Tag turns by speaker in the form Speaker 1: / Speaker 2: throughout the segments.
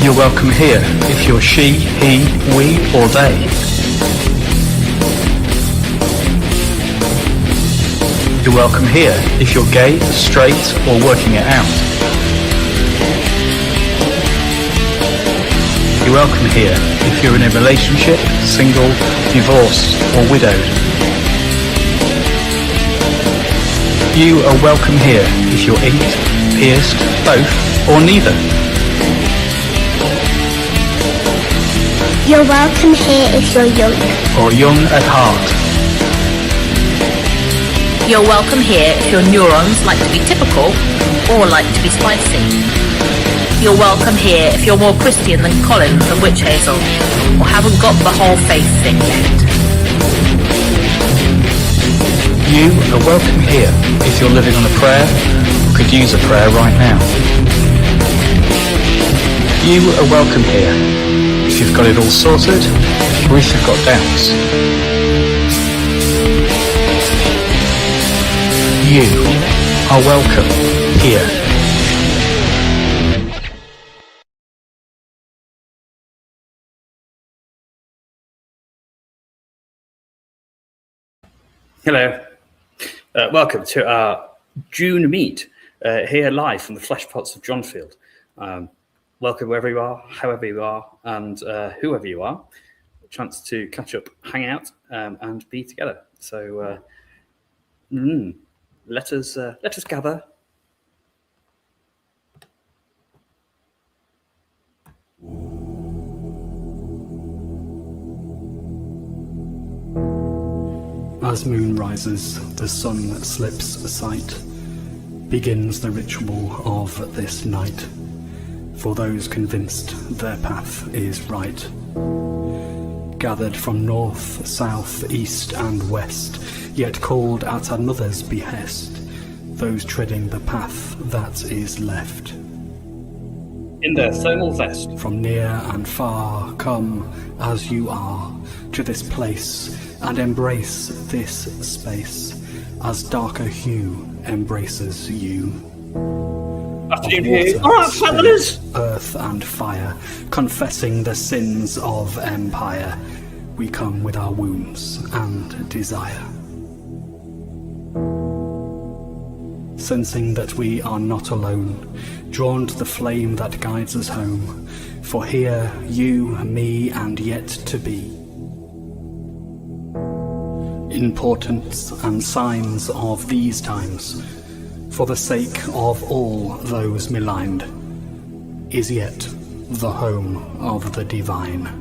Speaker 1: You're welcome here if you're she, he, we, or they. You're welcome here if you're gay, straight, or working it out. You're welcome here if you're in a relationship, single, divorced, or widowed. You are welcome here if you're inked, pierced, both, or neither.
Speaker 2: You're welcome here if you're young.
Speaker 1: Or young at heart.
Speaker 3: You're welcome here if your neurons like to be typical or like to be spicy. You're welcome here if you're more Christian than Colin from Witch Hazel or haven't got the whole faith thing yet.
Speaker 1: You are welcome here if you're living on a prayer or could use a prayer right now. You are welcome here if you've got it all sorted or if you've got doubts. You are welcome here.
Speaker 4: Hello. Welcome to our June meet here live from the flesh pots of Dronfield. Welcome wherever you are, however you are, and whoever you are. A chance to catch up, hang out, and be together. So let us gather.
Speaker 5: As moon rises, the sun slips sight, begins the ritual of this night, for those convinced their path is right. Gathered from north, south, east and west, yet called at another's behest, those treading the path that is left.
Speaker 4: In their thermal vest.
Speaker 5: From near and far, come as you are to this place and embrace this space as darker hue embraces you.
Speaker 4: Afternoon here. All right, fellas.
Speaker 5: Earth and fire, confessing the sins of empire, we come with our wounds and desire. Sensing that we are not alone, drawn to the flame that guides us home, for here you, me, and yet to be. Importance and signs of these times, for the sake of all those maligned, is yet the home of the divine.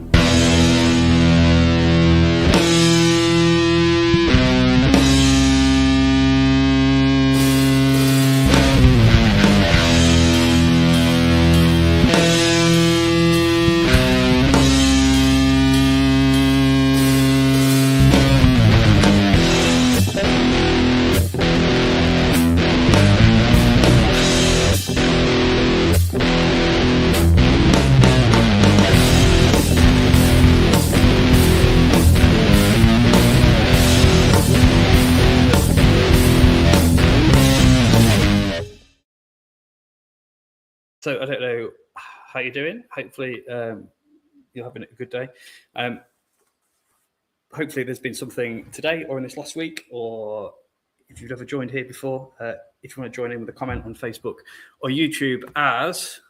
Speaker 4: So I don't know how you're doing. Hopefully you're having a good day. Hopefully there's been something today or in this last week, or if you've ever joined here before, if you want to join in with a comment on Facebook or YouTube, as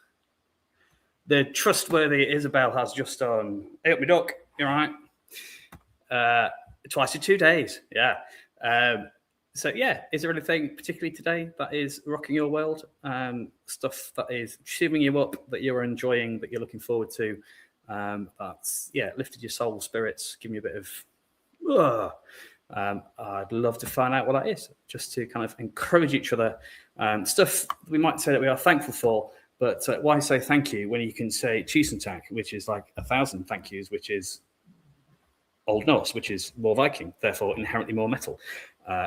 Speaker 4: the trustworthy Isabel has just done. Hey up me duck, you're right. Twice in 2 days, yeah. So yeah, is there anything particularly today that is rocking your world? Stuff that is cheering you up, that you're enjoying, that you're looking forward to, that's lifted your soul, spirits, give you a bit of. I'd love to find out what that is, just to kind of encourage each other. Stuff we might say that we are thankful for, but why say thank you when you can say Cheesentak, which is like 1,000 thank yous, which is Old Norse, which is more Viking, therefore inherently more metal.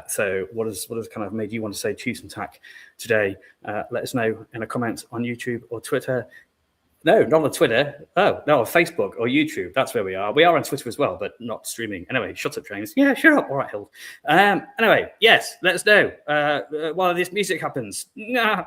Speaker 4: So what has kind of made you want to say Cheesentak today? Let us know in a comment on YouTube or Twitter. No, not on Twitter. Oh, no, on Facebook or YouTube. That's where we are. We are on Twitter as well, but not streaming. Anyway, shut up, James. Yeah, shut up. All right, Hild. Anyway, yes, let us know while this music happens. Nah.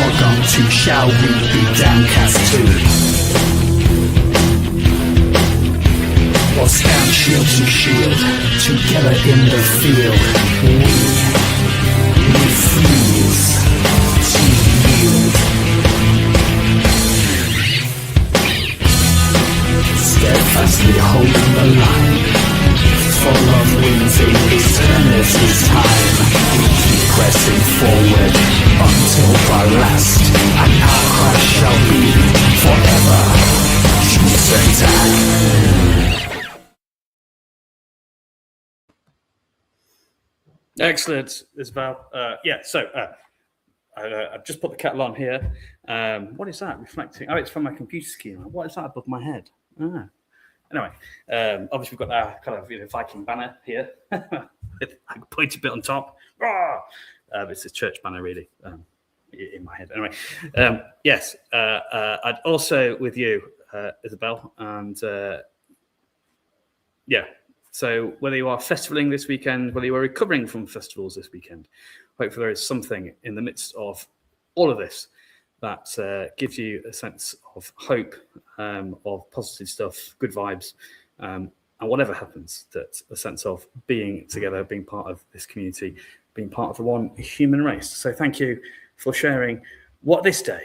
Speaker 5: all gone too, shall we be downcast too? Or stand shield to shield, together in the field, we refuse to yield. Steadfastly holding the line, full of wings in eternity's time. We keep pressing forward until the last, and our crash shall be forever certain.
Speaker 4: Excellent, Isabel. I've just put the kettle on here. What is that reflecting? Oh, it's from my computer screen. What is that above my head? Anyway, obviously we've got our kind of Viking banner here. I point a bit on top. It's a church banner, really, in my head. Anyway, yes, I'd also with you, Isabel, and so whether you are festivaling this weekend, whether you are recovering from festivals this weekend, hopefully there is something in the midst of all of this that gives you a sense of hope, of positive stuff, good vibes, and whatever happens, that a sense of being together, being part of this community, being part of the one human race. So thank you for sharing what this day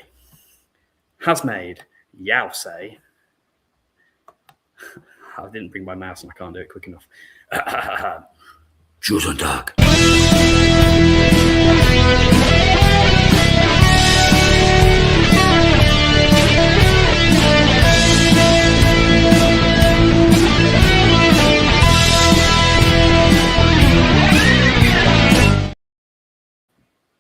Speaker 4: has made Yao say. I didn't bring my mouse and I can't do it quick enough. Guten Tag.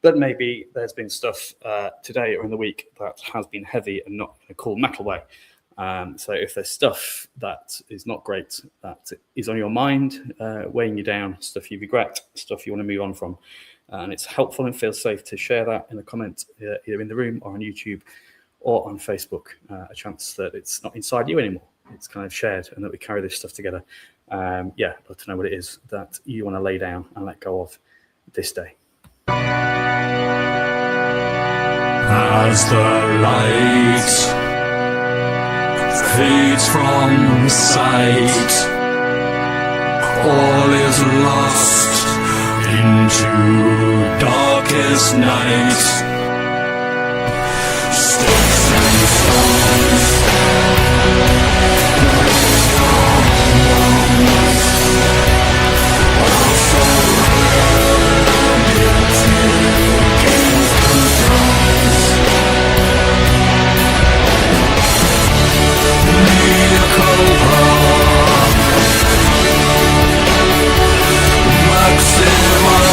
Speaker 4: But maybe there's been stuff today or in the week that has been heavy and not in a cool metal way. So if there's stuff that is not great, that is on your mind, weighing you down, stuff you regret, stuff you want to move on from, and it's helpful and feels safe to share that in the comment either in the room or on YouTube or on Facebook, a chance that it's not inside you anymore. It's kind of shared and that we carry this stuff together. I'd love to know what it is that you want to lay down and let go of this day.
Speaker 6: As the light fades from sight, all is lost into darkest night. Sticks and stones, all surrounded against the drums. Maximal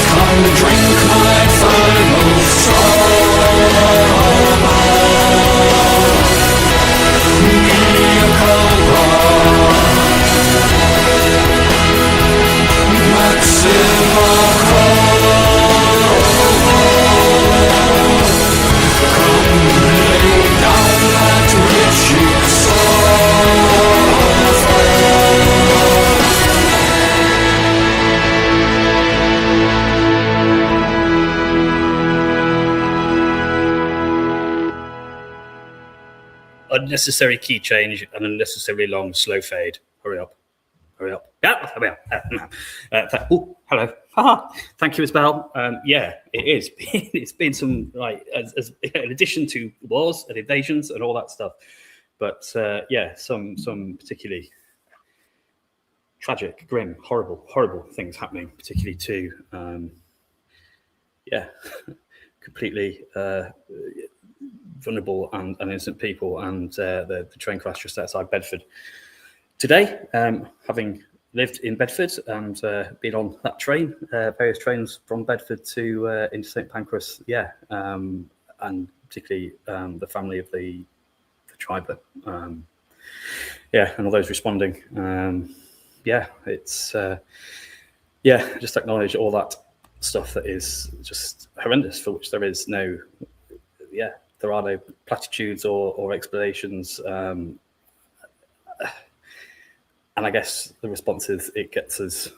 Speaker 6: Come drink my final
Speaker 4: Unnecessary key change and unnecessarily long slow fade. Hurry up. Yeah, hurry up. Hello. Thank you, Isabel. Yeah, it is. It's been some, like, as in addition to wars and invasions and all that stuff. But yeah, some particularly tragic, grim, horrible things happening, particularly to, yeah, completely vulnerable and innocent people, and the train crash just outside Bedford today. Having lived in Bedford and been on that train, various trains from Bedford to into St Pancras, yeah, and particularly the family of the driver, yeah, and all those responding. Yeah, it's yeah, just acknowledge all that stuff that is just horrendous, for which there is no, yeah, there are no platitudes or explanations. And I guess the response is it gets us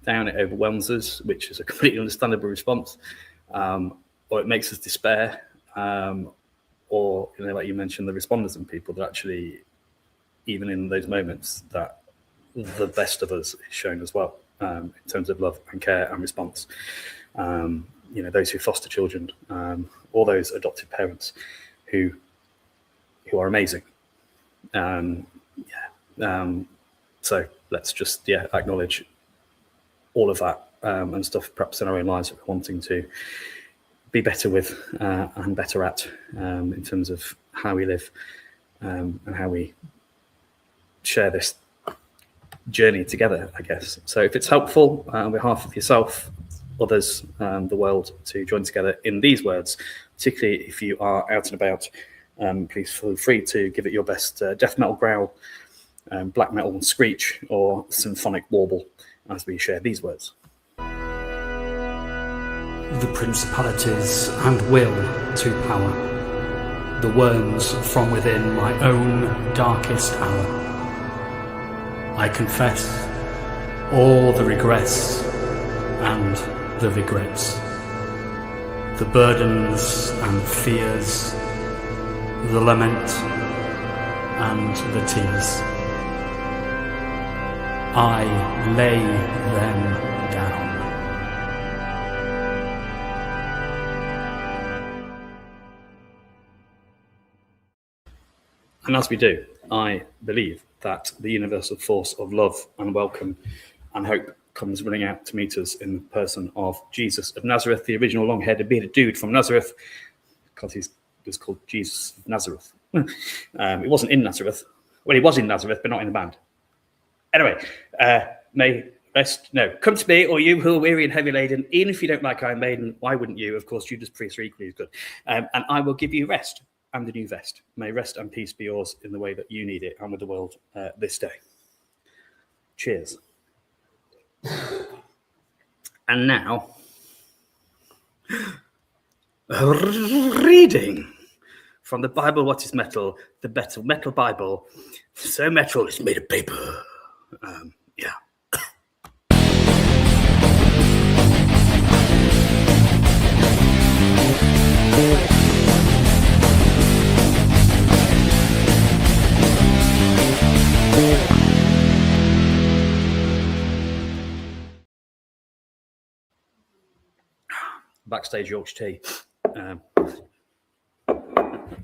Speaker 4: down, it overwhelms us, which is a completely understandable response, or it makes us despair, or, you know, like you mentioned, the responders and people that actually, even in those moments, that the best of us is shown as well, in terms of love and care and response. You know, those who foster children, all those adopted parents who are amazing. So let's just, yeah, acknowledge all of that and stuff, perhaps in our own lives that we're wanting to be better with and better at, in terms of how we live and how we share this journey together, I guess. So if it's helpful on behalf of yourself, others, the world, to join together in these words, particularly if you are out and about, please feel free to give it your best death metal growl, black metal screech, or symphonic warble as we share these words.
Speaker 5: The principalities and will to power, the worms from within my own darkest hour. I confess all the regrets and the regrets, the burdens and fears, the lament and the tears. I lay them down.
Speaker 4: And as we do, I believe that the universal force of love and welcome and hope comes running out to meet us in the person of Jesus of Nazareth, the original long-haired bearded dude from Nazareth, because he was called Jesus of Nazareth. It wasn't in Nazareth. Well, he was in Nazareth, but not in the band. Anyway, come to me, or you who are weary and heavy laden, even if you don't like Iron Maiden. Why wouldn't you? Of course, Judas Priest are equally as good. And I will give you rest and the new vest. May rest and peace be yours in the way that you need it and with the world this day. Cheers. And now, reading from the Bible, What is Metal? The Metal Bible. So metal, it's made of paper. Yeah. Backstage Yorkshire tea.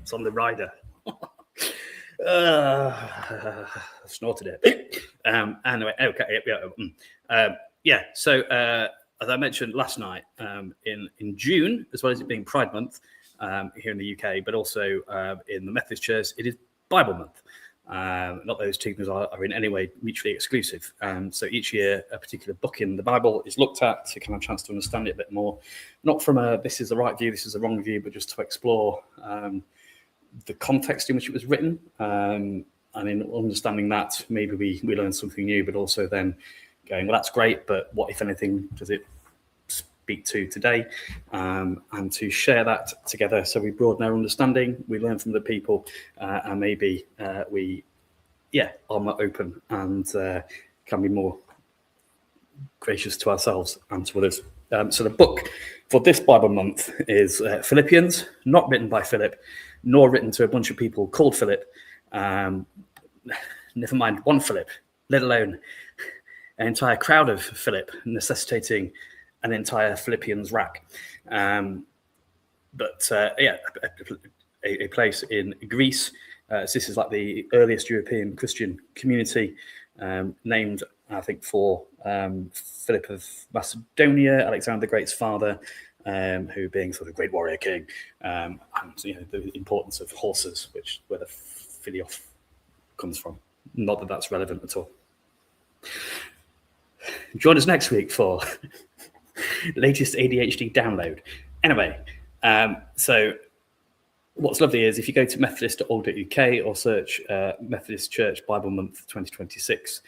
Speaker 4: It's on the rider. Snorted it. Anyway, okay. Yeah. So as I mentioned last night, in June, as well as it being Pride Month here in the UK, but also in the Methodist Church, it is Bible Month. Not those two things are in any way mutually exclusive. So each year, a particular book in the Bible is looked at to kind of chance to understand it a bit more, not from a this is the right view, this is the wrong view, but just to explore the context in which it was written. And in understanding that, maybe we learn something new, but also then going, well, that's great, but what, if anything, does it speak to today? And to share that together so we broaden our understanding, we learn from the people, and maybe we are more open and can be more gracious to ourselves and to others. So the book for this Bible month is Philippians, not written by Philip, nor written to a bunch of people called Philip. Never mind one Philip, let alone an entire crowd of Philip, necessitating an entire Philippians rack. A place in Greece. So this is like the earliest European Christian community, named, I think, for Philip of Macedonia, Alexander the Great's father, who being sort of great warrior king, and the importance of horses, where the Philiof comes from. Not that that's relevant at all. Join us next week for latest ADHD download. Anyway, so what's lovely is if you go to methodist.org.uk or search Methodist Church Bible Month 2026,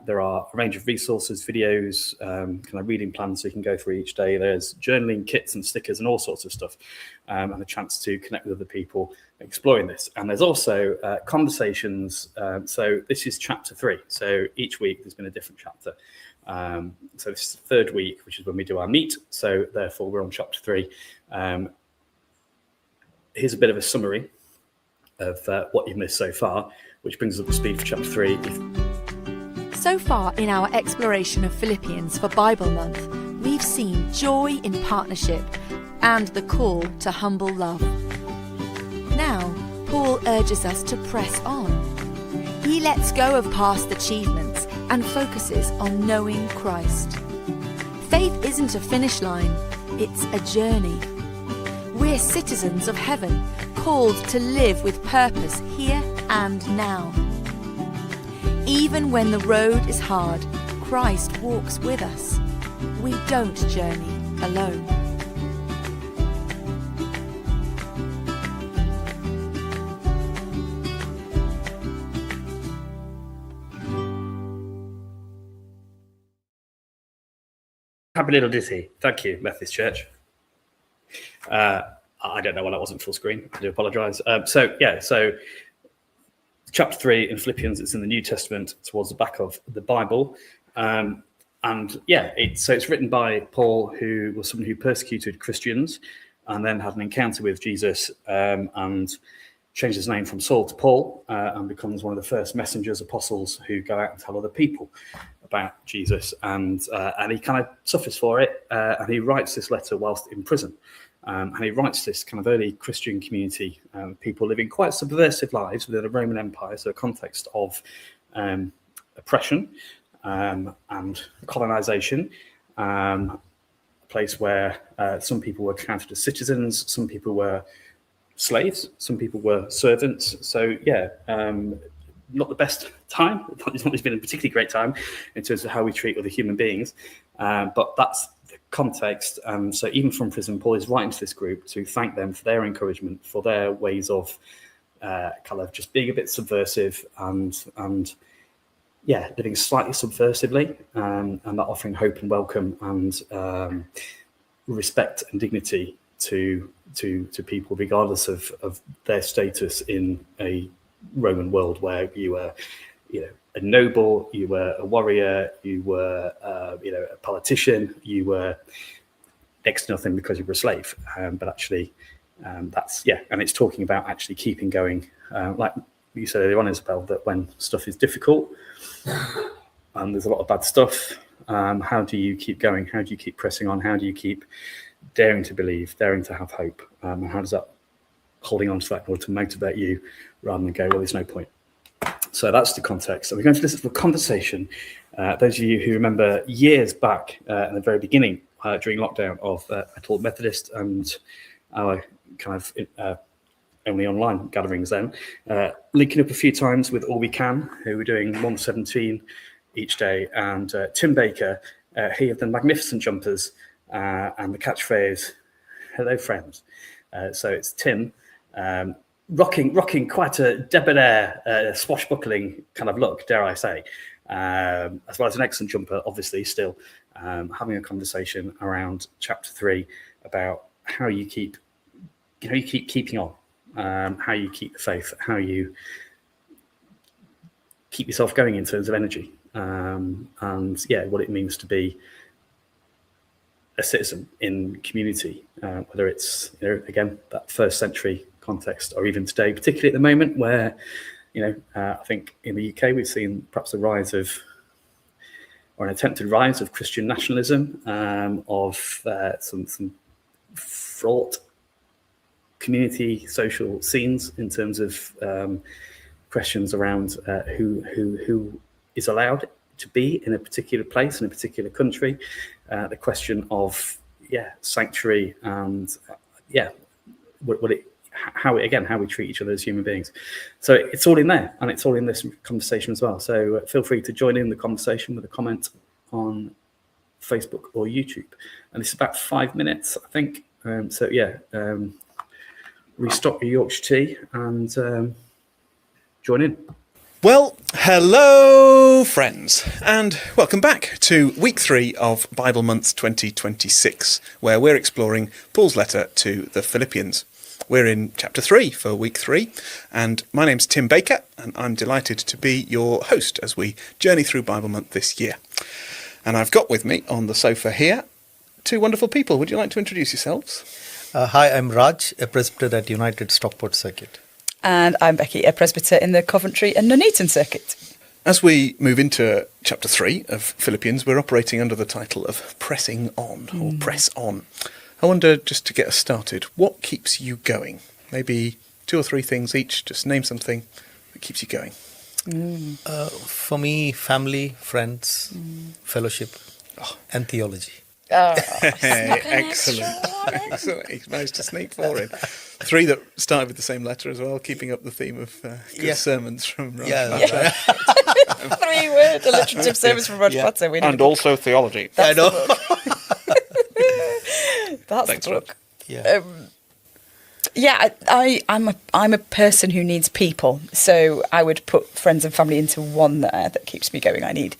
Speaker 4: there are a range of resources, videos, kind of reading plans so you can go through each day. There's journaling kits and stickers and all sorts of stuff, and a chance to connect with other people exploring this. And there's also conversations. So this is chapter 3. So each week there's been a different chapter. So this is the third week, which is when we do our meet. So therefore we're on chapter 3. Here's a bit of a summary of what you've missed so far, which brings us up to speed for chapter 3.
Speaker 7: So far in our exploration of Philippians for Bible Month, we've seen joy in partnership and the call to humble love. Now, Paul urges us to press on. He lets go of past achievements and focuses on knowing Christ. Faith isn't a finish line, it's a journey. We're citizens of heaven, called to live with purpose here and now. Even when the road is hard, Christ walks with us. We don't journey alone.
Speaker 4: Happy little ditty. Thank you, Methodist Church. I don't know why that wasn't full screen. I do apologise. So chapter 3 in Philippians, it's in the New Testament towards the back of the Bible. It's written by Paul, who was someone who persecuted Christians and then had an encounter with Jesus and changed his name from Saul to Paul and becomes one of the first messengers, apostles who go out and tell other people about Jesus. And he kind of suffers for it. And he writes this letter whilst in prison. And he writes this kind of early Christian community, people living quite subversive lives within the Roman Empire, so a context of oppression and colonization, a place where some people were counted as citizens, some people were slaves, some people were servants. So, not the best time. It's not been a particularly great time in terms of how we treat other human beings, but that's the context. So even from prison, Paul is writing to this group to thank them for their encouragement, for their ways of kind of just being a bit subversive and living slightly subversively, and that offering hope and welcome and respect and dignity to people, regardless of their status in a Roman world where you were, a noble, you were a warrior, you were, a politician, you were next to nothing because you were a slave. But actually, and it's talking about actually keeping going, like you said earlier on, Isabel, that when stuff is difficult and there's a lot of bad stuff, how do you keep going? How do you keep pressing on? How do you keep daring to believe, daring to have hope? And how does that holding on to that in order to motivate you rather than go, well, there's no point? So that's the context. So we're going to listen to a conversation. Those of you who remember years back in the very beginning during lockdown of I taught Methodist and our kind of only online gatherings then. Linking up a few times with All We Can, who were doing 117 each day, and Tim Baker, he of the magnificent jumpers and the catchphrase, "Hello, friends." So it's Tim, rocking quite a debonair, swashbuckling kind of look, dare I say, as well as an excellent jumper, obviously, still having a conversation around chapter 3 about how you keep keeping on, how you keep the faith, how you keep yourself going in terms of energy, and what it means to be a citizen in community, whether it's again that first century context or even today, particularly at the moment where I think in the UK we've seen perhaps a rise of, or an attempted rise of, Christian nationalism, of some fraught community social scenes in terms of questions around who is allowed to be in a particular place in a particular country, the question of sanctuary and how we treat each other as human beings. So it's all in there, and it's all in this conversation as well. So feel free to join in the conversation with a comment on Facebook or YouTube. And it's about 5 minutes, I think. Restock your Yorkshire tea and join in.
Speaker 8: Well, hello, friends, and welcome back to week 3 of Bible Month 2026, where we're exploring Paul's letter to the Philippians. We're in chapter 3 for week 3, and my name's Tim Baker, and I'm delighted to be your host as we journey through Bible Month this year. And I've got with me on the sofa here 2 wonderful people. Would you like to introduce yourselves?
Speaker 9: Hi, I'm Raj, a presbyter at United Stockport Circuit.
Speaker 10: And I'm Becky, a presbyter in the Coventry and Nuneaton Circuit.
Speaker 8: As we move into chapter 3 of Philippians, we're operating under the title of Pressing On, or Press On. I wonder, just to get us started, what keeps you going? Maybe 2 or 3 things each, just name something that keeps you going.
Speaker 9: For me, family, friends, fellowship, and theology.
Speaker 8: Excellent. He's managed to sneak 4 in. 3 that started with the same letter as well, keeping up the theme of good sermons from Raj.
Speaker 10: 3-word alliterative sermons from Raj Potter.
Speaker 8: And also theology.
Speaker 10: That's the book. That's
Speaker 8: Thanks,
Speaker 10: the book.
Speaker 8: Yeah.
Speaker 10: I'm a person who needs people. So I would put friends and family into one there that keeps me going. I need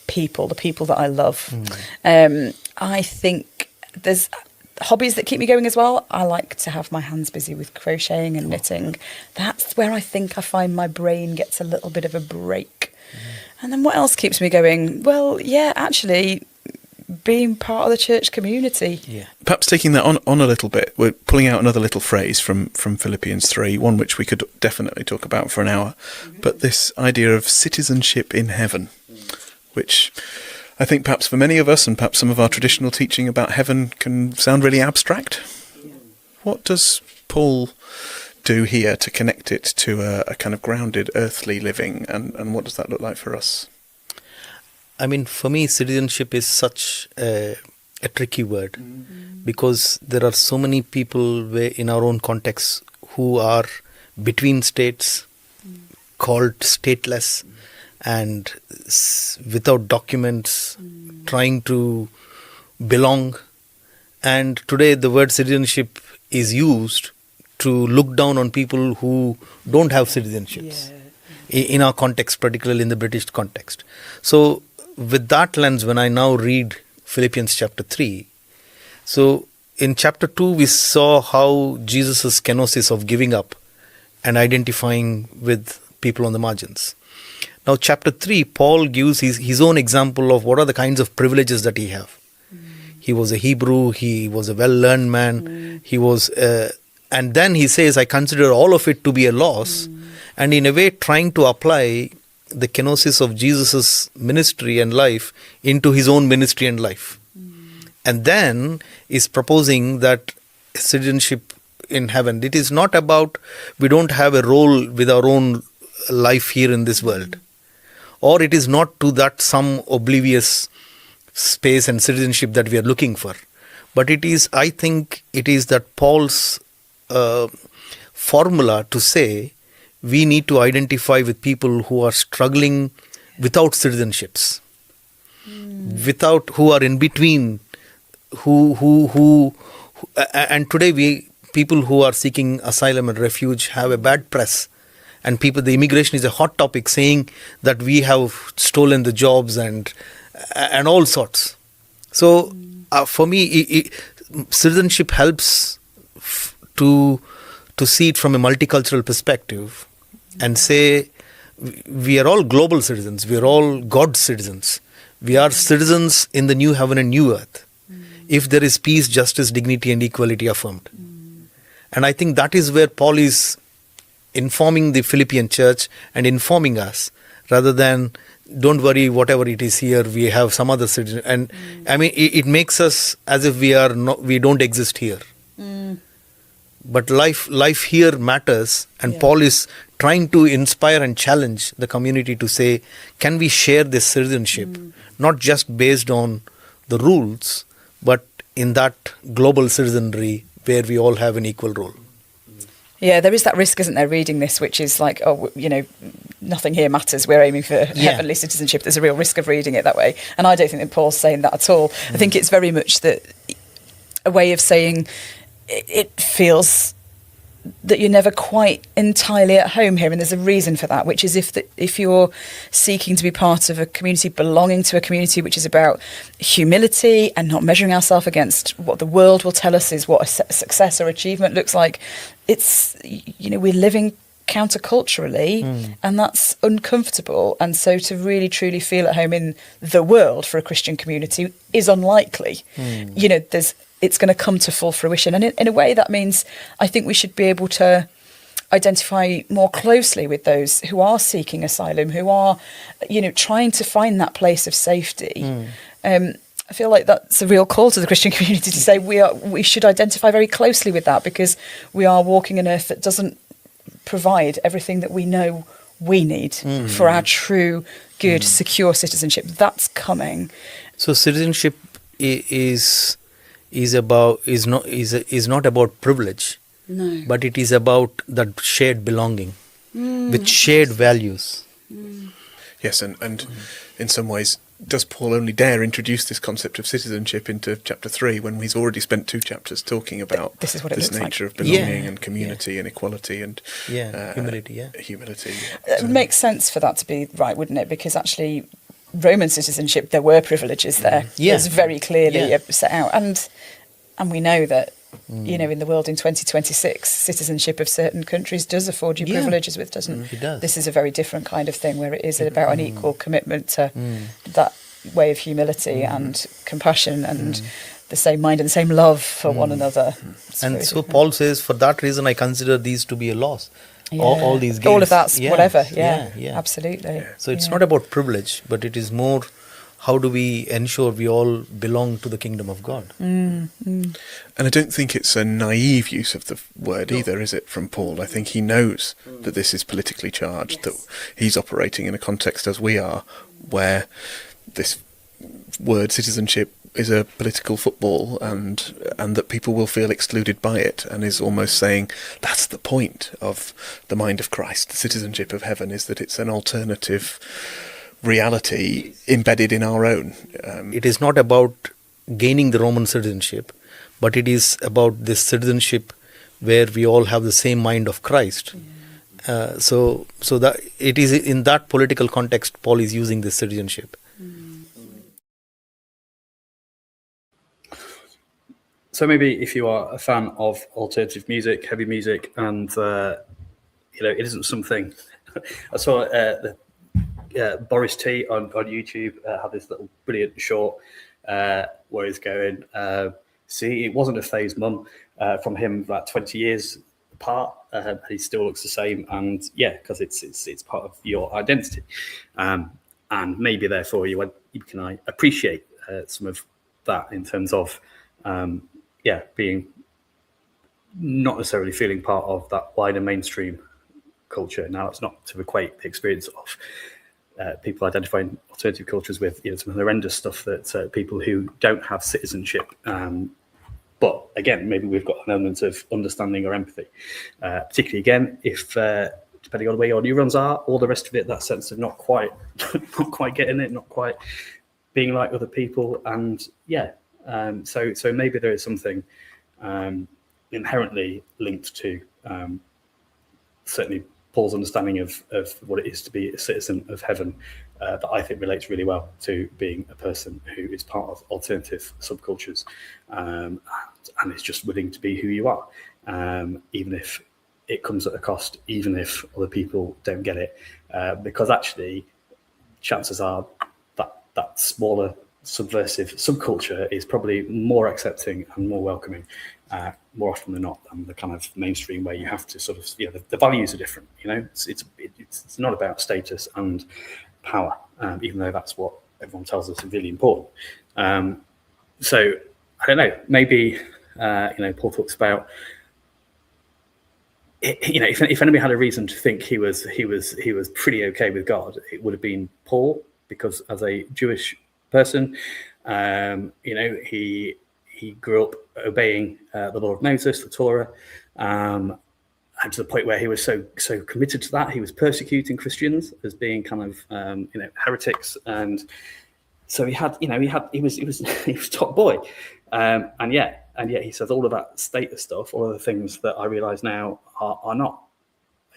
Speaker 10: people, the people that I love. I think there's hobbies that keep me going as well. I like to have my hands busy with crocheting and knitting. That's where I think I find my brain gets a little bit of a break. And then what else keeps me going? Well, actually being part of the church community. Yeah.
Speaker 8: Perhaps taking that on a little bit, we're pulling out another little phrase from Philippians 3, one which we could definitely talk about for an hour, but this idea of citizenship in heaven, which I think perhaps for many of us, and perhaps some of our traditional teaching about heaven, can sound really abstract. What does Paul do here to connect it to a kind of grounded earthly living, and what does that look like for us?
Speaker 9: I mean, for me, citizenship is such a tricky word, because there are so many people in our own context who are between states, called stateless, and without documents, trying to belong. And today the word citizenship is used to look down on people who don't have citizenships, in our context, particularly in the British context. So with that lens, when I now read Philippians chapter 3, so in chapter 2 we saw how Jesus' kenosis of giving up and identifying with people on the margins. Now, chapter 3, Paul gives his own example of what are the kinds of privileges that he have. He was a Hebrew, he was a well-learned man, he was, and then he says, I consider all of it to be a loss, and in a way trying to apply the kenosis of Jesus' ministry and life into his own ministry and life. And then is proposing that citizenship in heaven, it is not about, we don't have a role with our own life here in this world. Or it is not to that some oblivious space and citizenship that we are looking for. But it is, I think, it is that Paul's formula to say we need to identify with people who are struggling without citizenships, who are in between, and today people who are seeking asylum and refuge have a bad press, and the immigration is a hot topic, saying that we have stolen the jobs and all sorts. So for me, citizenship helps to see it from a multicultural perspective and say we are all global citizens, we are all God's citizens, we are citizens in the new heaven and new earth, if there is peace, justice, dignity and equality affirmed. And I think that is where Paul is informing the Philippian church and informing us, rather than don't worry, whatever it is here, we have some other citizen. And I mean, it makes us as if we don't exist here. But life here matters, and Paul is trying to inspire and challenge the community to say, can we share this citizenship, not just based on the rules, but in that global citizenry where we all have an equal role.
Speaker 10: Yeah, there is that risk, isn't there, reading this, which is like, nothing here matters. We're aiming for heavenly citizenship. There's a real risk of reading it that way. And I don't think that Paul's saying that at all. I think it's very much a way of saying it feels that you're never quite entirely at home here, and there's a reason for that, which is if you're seeking to be part of a community, belonging to a community which is about humility and not measuring ourselves against what the world will tell us is what a success or achievement looks like, it's, we're living counterculturally, and that's uncomfortable. And so to really truly feel at home in the world for a Christian community is unlikely. It's going to come to full fruition. And in a way, that means I think we should be able to identify more closely with those who are seeking asylum, who are, trying to find that place of safety. I feel like that's a real call to the Christian community to say we should identify very closely with that, because we are walking an earth that doesn't provide everything that we know we need for our true, good, secure citizenship. That's coming.
Speaker 9: So citizenship is not about privilege, but it is about that shared belonging with shared values.
Speaker 8: Yes, and in some ways, does Paul only dare introduce this concept of citizenship into chapter 3 when he's already spent 2 chapters talking about
Speaker 10: this
Speaker 8: nature of belonging and community and equality and humility?
Speaker 10: It makes sense for that to be right, wouldn't it? Because actually, Roman citizenship, there were privileges there. It's very clearly set out, and we know that in the world in 2026, citizenship of certain countries does afford you privileges, which doesn't.
Speaker 9: It does.
Speaker 10: This is a very different kind of thing, where it is about an equal commitment to that way of humility and compassion and the same mind and the same love for one another.
Speaker 9: And so Paul says, for that reason, I consider these to be a loss. All these gains.
Speaker 10: All of that's whatever. Absolutely.
Speaker 9: Yeah. So it's not about privilege, but it is more, how do we ensure we all belong to the kingdom of God?
Speaker 8: And I don't think it's a naive use of the word either, is it, from Paul? I think he knows that this is politically charged, that he's operating in a context as we are, where this word citizenship is a political football, and that people will feel excluded by it, and is almost saying that's the point of the mind of Christ. The citizenship of heaven is that it's an alternative reality embedded in our own.
Speaker 9: It is not about gaining the Roman citizenship, but it is about this citizenship where we all have the same mind of Christ. So that it is in that political context Paul is using this citizenship.
Speaker 4: So maybe if you are a fan of alternative music, heavy music, and it isn't something. I saw Boris T on YouTube had this little brilliant short where he's going, see, it wasn't a phase, Mum, from him like 20 years apart. He still looks the same, and because it's part of your identity, and maybe therefore you can appreciate some of that in terms of being not necessarily feeling part of that wider mainstream culture. Now, it's not to equate the experience of people identifying alternative cultures with some horrendous stuff that people who don't have citizenship But again, maybe we've got an element of understanding or empathy, particularly again if depending on where your neurons are, all the rest of it, that sense of not quite getting it, not quite being like other people, and so maybe there is something inherently linked to certainly Paul's understanding of what it is to be a citizen of heaven that I think relates really well to being a person who is part of alternative subcultures and is just willing to be who you are, even if it comes at a cost, even if other people don't get it, because actually chances are that smaller subversive subculture is probably more accepting and more welcoming more often than not than the kind of mainstream where you have to sort of, the values are different, it's not about status and power, even though that's what everyone tells us is really important. So I don't know, maybe Paul talks about if anybody had a reason to think he was pretty okay with God, it would have been Paul, because as a Jewish person, he grew up obeying the law of Moses, the Torah, and to the point where he was so committed to that, he was persecuting Christians as being kind of heretics, and so he was top boy, and yet he says all of that status stuff, all of the things that I realise now are not,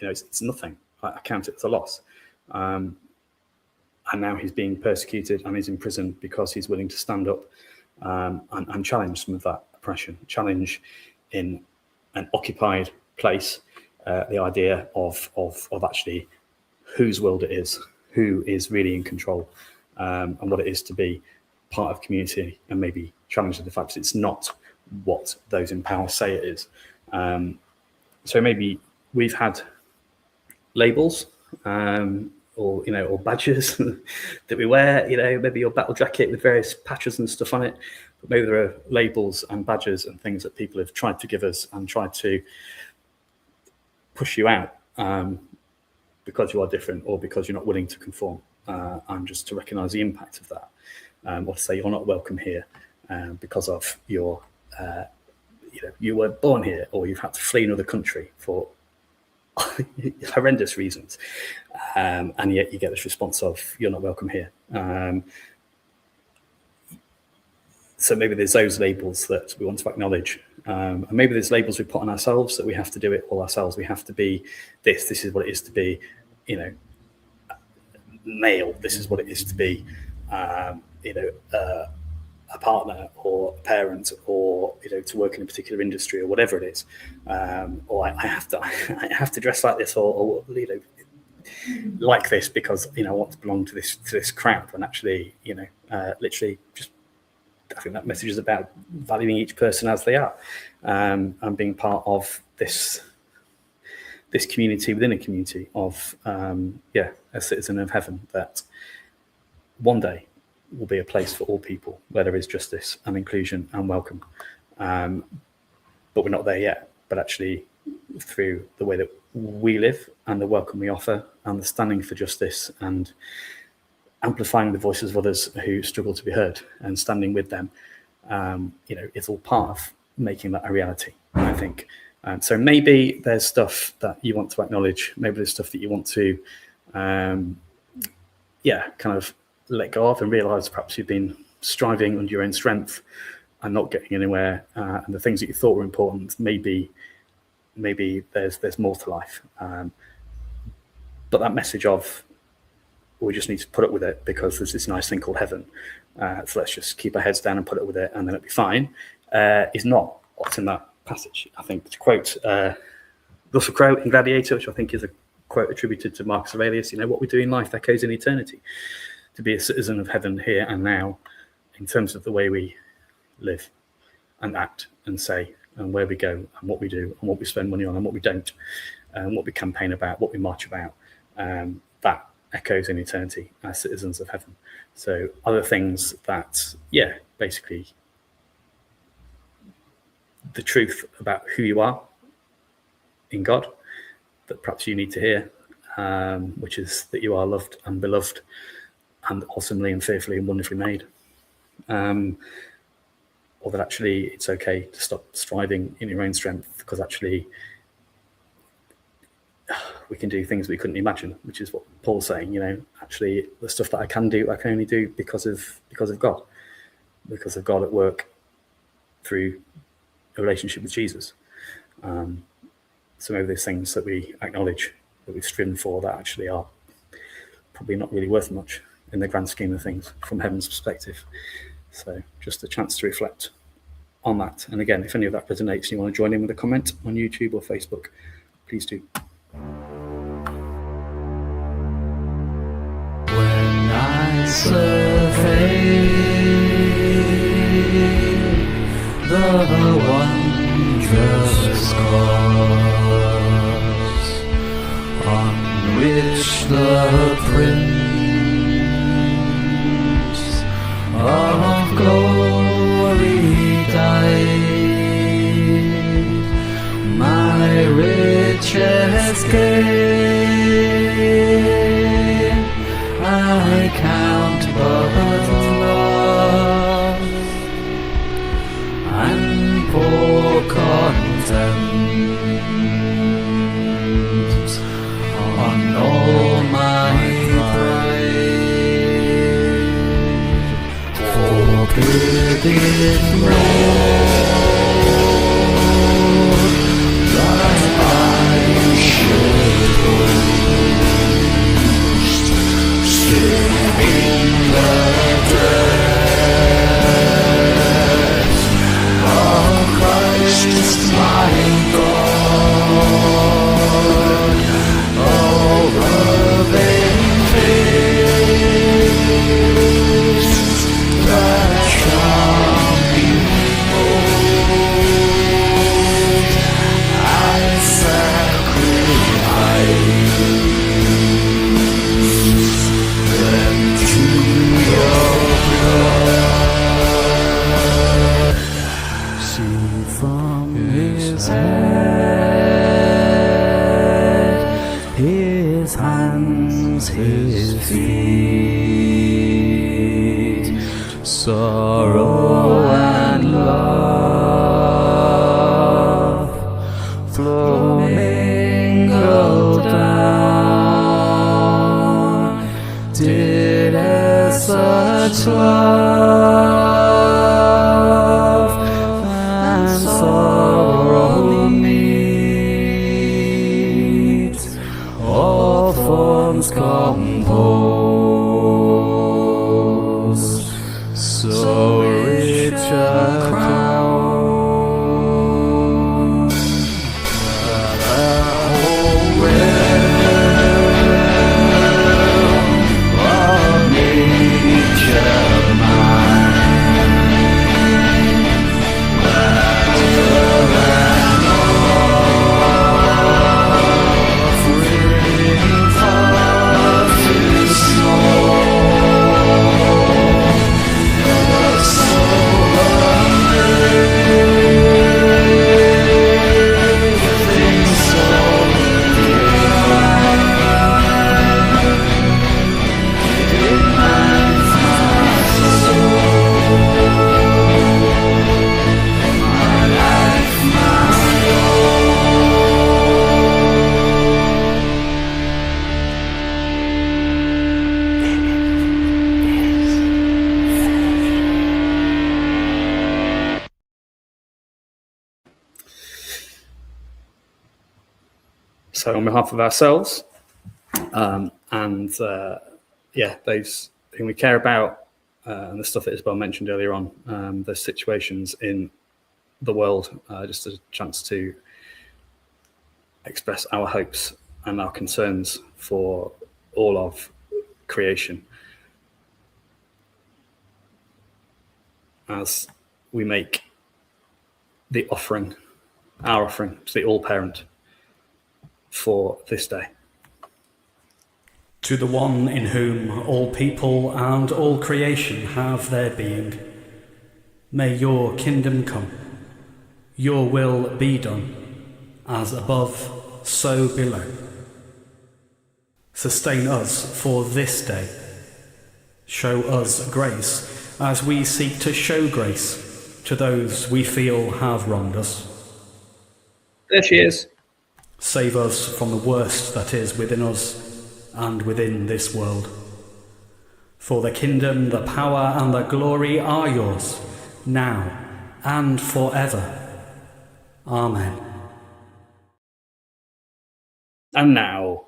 Speaker 4: it's nothing. I count it as a loss. And now he's being persecuted and he's in prison because he's willing to stand up and challenge some of that oppression, challenge in an occupied place the idea of actually whose world it is, who is really in control, and what it is to be part of community, and maybe challenge the fact that it's not what those in power say it is. So maybe we've had labels, or badges that we wear, maybe your battle jacket with various patches and stuff on it, but maybe there are labels and badges and things that people have tried to give us and tried to push you out because you are different or because you're not willing to conform, and just to recognise the impact of that, or to say you're not welcome here because of your you were born here, or you've had to flee another country for horrendous reasons, and yet you get this response of you're not welcome here. So maybe there's those labels that we want to acknowledge, and maybe there's labels we put on ourselves that we have to do it all ourselves. We have to be this is what it is to be male, this is what it is to be a partner or a parent, or to work in a particular industry or whatever it is, or I have to dress like this, or like this because I want to belong to this crowd. And actually, literally, just I think that message is about valuing each person as they are, and being part of this community within a community of a citizen of heaven that one day will be a place for all people where there is justice and inclusion and welcome, but we're not there yet. But actually, through the way that we live and the welcome we offer and the standing for justice and amplifying the voices of others who struggle to be heard and standing with them, it's all part of making that a reality, I think. So maybe there's stuff that you want to acknowledge, maybe there's stuff that you want to kind of let go of and realise perhaps you've been striving under your own strength and not getting anywhere, and the things that you thought were important, maybe there's more to life, but that message of we just need to put up with it because there's this nice thing called heaven, so let's just keep our heads down and put up with it and then it'll be fine, is not what's in that passage. I think, to quote Russell Crowe in Gladiator, which I think is a quote attributed to Marcus Aurelius, what we do in life echoes in eternity. To be a citizen of heaven here and now, in terms of the way we live and act and say and where we go and what we do and what we spend money on and what we don't, and what we campaign about, what we march about, that echoes in eternity as citizens of heaven. So other things that, basically the truth about who you are in God that perhaps you need to hear, which is that you are loved and beloved and awesomely and fearfully and wonderfully made. or that actually it's okay to stop striving in your own strength, because actually we can do things we couldn't imagine, which is what Paul's saying. Actually the stuff that I can do, I can only do because of God, because of God at work through a relationship with Jesus. So maybe there's things that we acknowledge that we've striven for that actually are probably not really worth much in the grand scheme of things from heaven's perspective. So just a chance to reflect on that. And again, if any of that resonates and you want to join in with a comment on YouTube or Facebook, please do.
Speaker 6: When I survey the wondrous cross on which the Prince of Glory died, my richest gain I count but loss, and pour content on all my pride. Forbid it, Lord, that I should boast, still in the dress of Christ my God. Oh, loving face that shall behold, I sacrifice them to your blood. See from his head, his hands, his feet, sorrow and love flow mingled down. Did such love and sorrow meet, all forms compose, so rich a crown, the whole realm of nature mine, laughter and offering far to snow, the soul amazing, so divine, demands my soul, my life, my
Speaker 4: So on behalf of ourselves and those whom we care about, and the stuff that Isabel mentioned earlier on, those situations in the world, just a chance to express our hopes and our concerns for all of creation as we make the offering, our offering to the all-parent for this day.
Speaker 5: To the one in whom all people and all creation have their being, may your kingdom come, your will be done, as above, so below. Sustain us for this day. Show us grace as we seek to show grace, to those we feel have wronged us.
Speaker 4: There she is.
Speaker 5: Save us from the worst that is within us and within this world. For the kingdom, the power, and the glory are yours, now and forever. Amen.
Speaker 4: And now,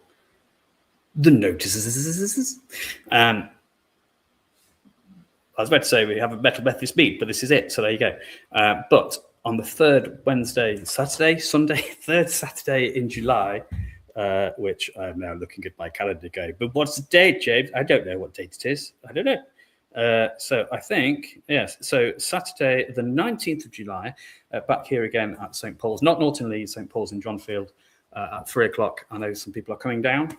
Speaker 4: the notices. I was about to say we have a Metal Methodist meet, but this is it, so there you go. But on the third Saturday in July, which I'm now looking at my calendar going, but what's the date, James? I don't know what date it is. I don't know. So I think, yes, so Saturday, the 19th of July, back here again at St. Paul's, not Norton Leeds, St. Paul's in Dronfield at 3 o'clock. I know some people are coming down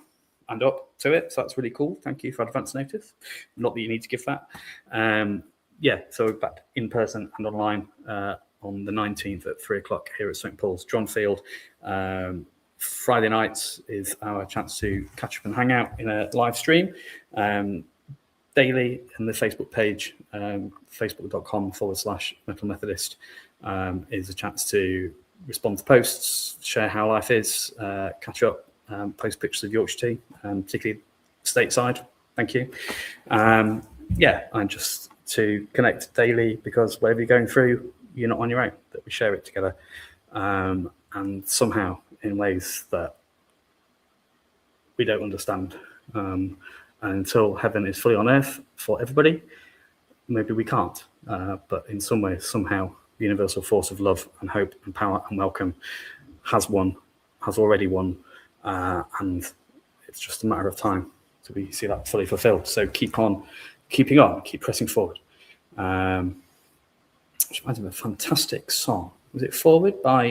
Speaker 4: and up to it, so that's really cool. Thank you for advance notice. Not that you need to give that. So we're back in person and online on the 19th at 3 o'clock here at St. Paul's, Dronfield. Friday nights is our chance to catch up and hang out in a live stream. Daily in the Facebook page, facebook.com/Metal Methodist, is a chance to respond to posts, share how life is, catch up, post pictures of Yorkshire tea, particularly stateside. Thank you. And just to connect daily, because whatever you're going through, you're not on your own, that we share it together. And somehow in ways that we don't understand. And until heaven is fully on earth for everybody, maybe we can't. But in some ways, somehow, the universal force of love and hope and power and welcome has already won. And it's just a matter of time till we see that fully fulfilled. So keep pressing forward. Which reminds me of a fantastic song. Was it Forward by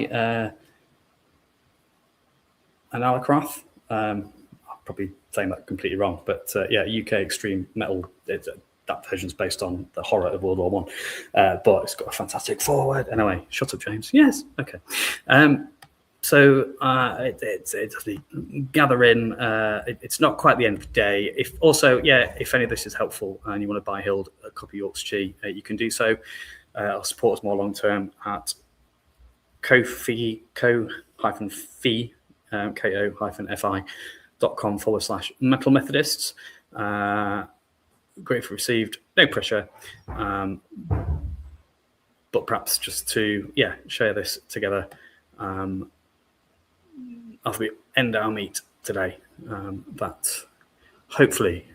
Speaker 4: an Alacrath? I'm probably saying that completely wrong, but UK extreme metal. That version's based on the horror of World War One, but it's got a fantastic forward. Anyway, shut up, James. Yes, okay. So it's gather in. It's not quite the end of the day. If any of this is helpful and you want to buy Hild a copy of Yorkshire tea, you can do so. I'll support us more long term at ko-fi.com/fi.com/Metal Methodists. Grateful received, no pressure, but perhaps just to share this together as we end our meet today. That hopefully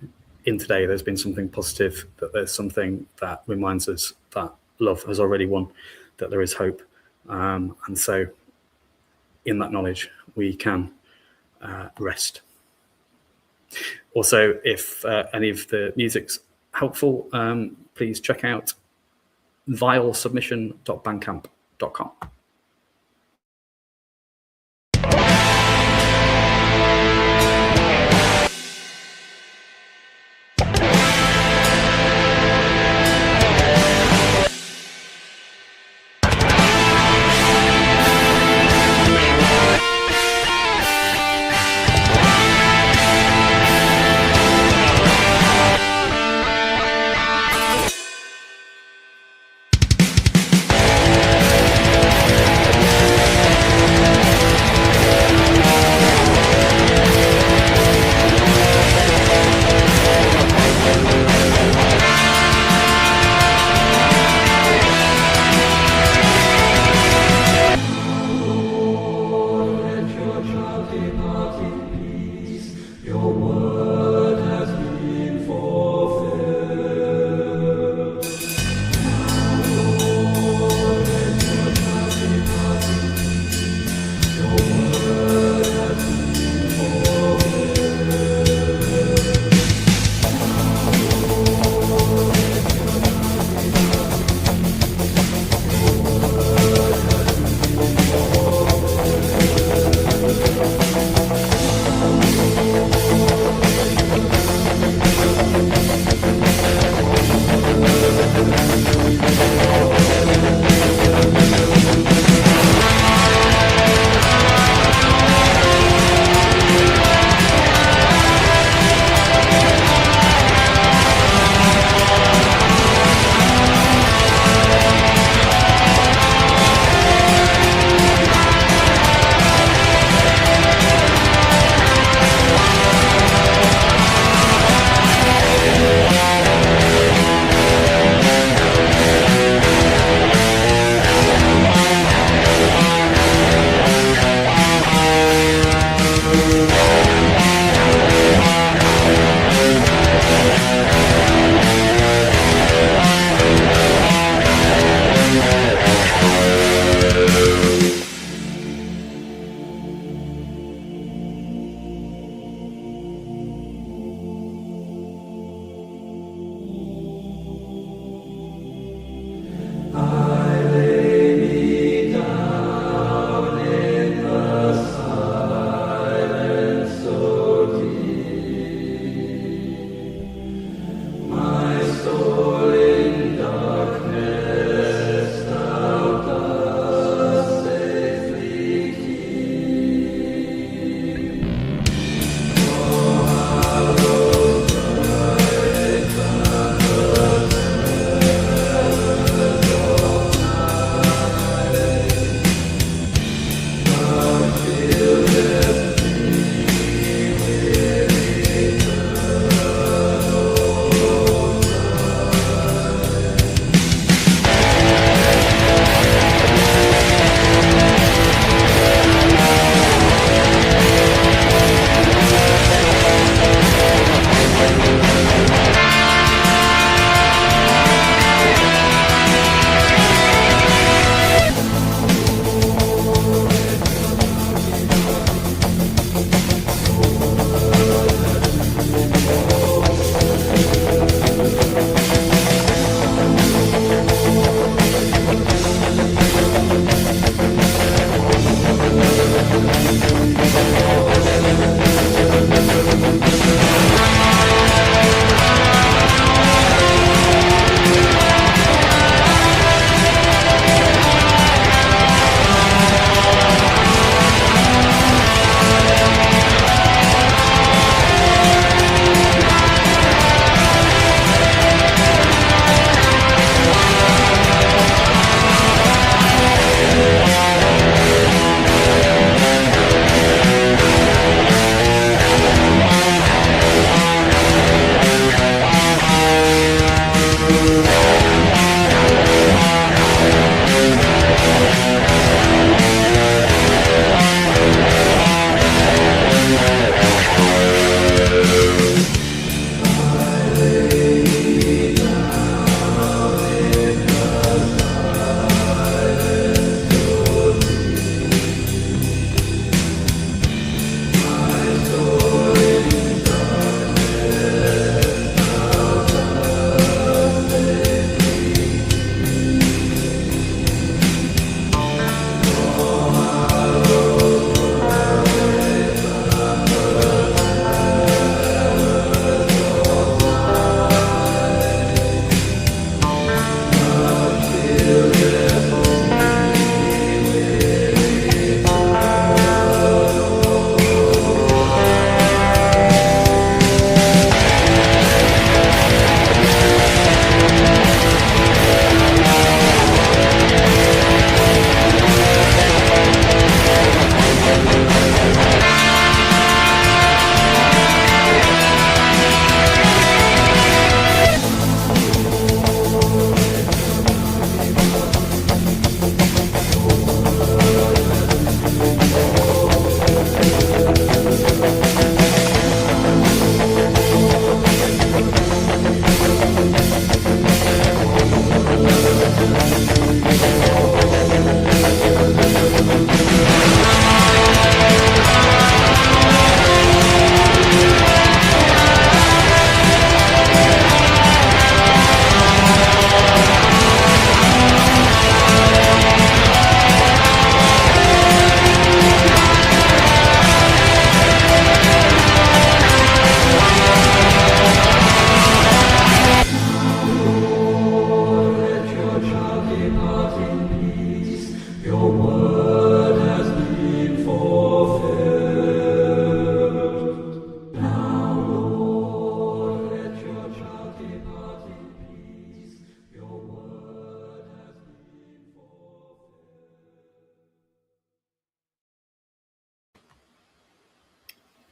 Speaker 4: in today there's been something positive, that there's something that reminds us that love has already won, that there is hope, and so in that knowledge we can rest. Also, if any of the music's helpful, please check out vilesubmission.bandcamp.com.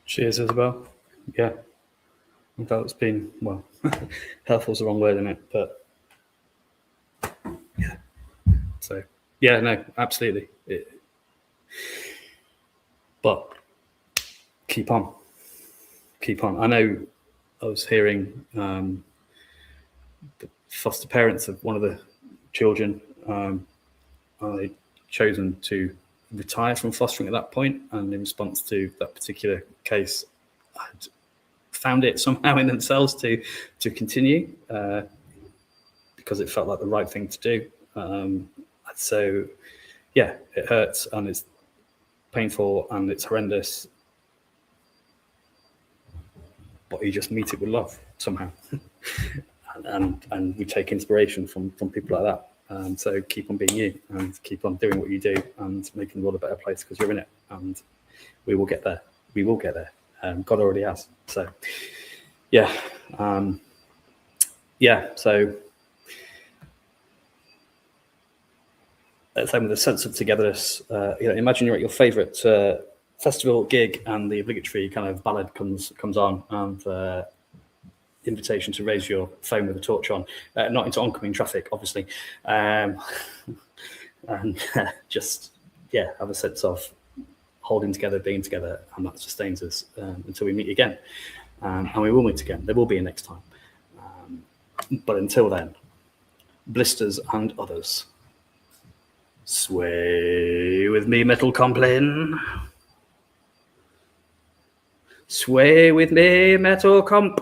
Speaker 4: Cheers, Isabel. Yeah. I thought it's been, well, helpful's the wrong word in it, but yeah. So, yeah, no, absolutely. But keep on. Keep on. I know I was hearing the foster parents of one of the children. I'd chosen to retire from fostering at that point, and in response to that particular case, I'd found it somehow in themselves to continue because it felt like the right thing to do. So, yeah, it hurts and it's painful and it's horrendous, but you just meet it with love somehow, and we take inspiration from people like that. So keep on being you and keep on doing what you do and making the world a better place because you're in it, and we will get there. We will get there. God already has. So, yeah. So with a sense of togetherness, imagine you're at your favourite festival gig and the obligatory kind of ballad comes on and invitation to raise your phone with a torch on, not into oncoming traffic, obviously, and just have a sense of holding together, being together, and that sustains us until we meet again, and we will meet again. There will be a next time, but until then, blisters and others. Sway with me, metal complain. Sway with me, metal comp.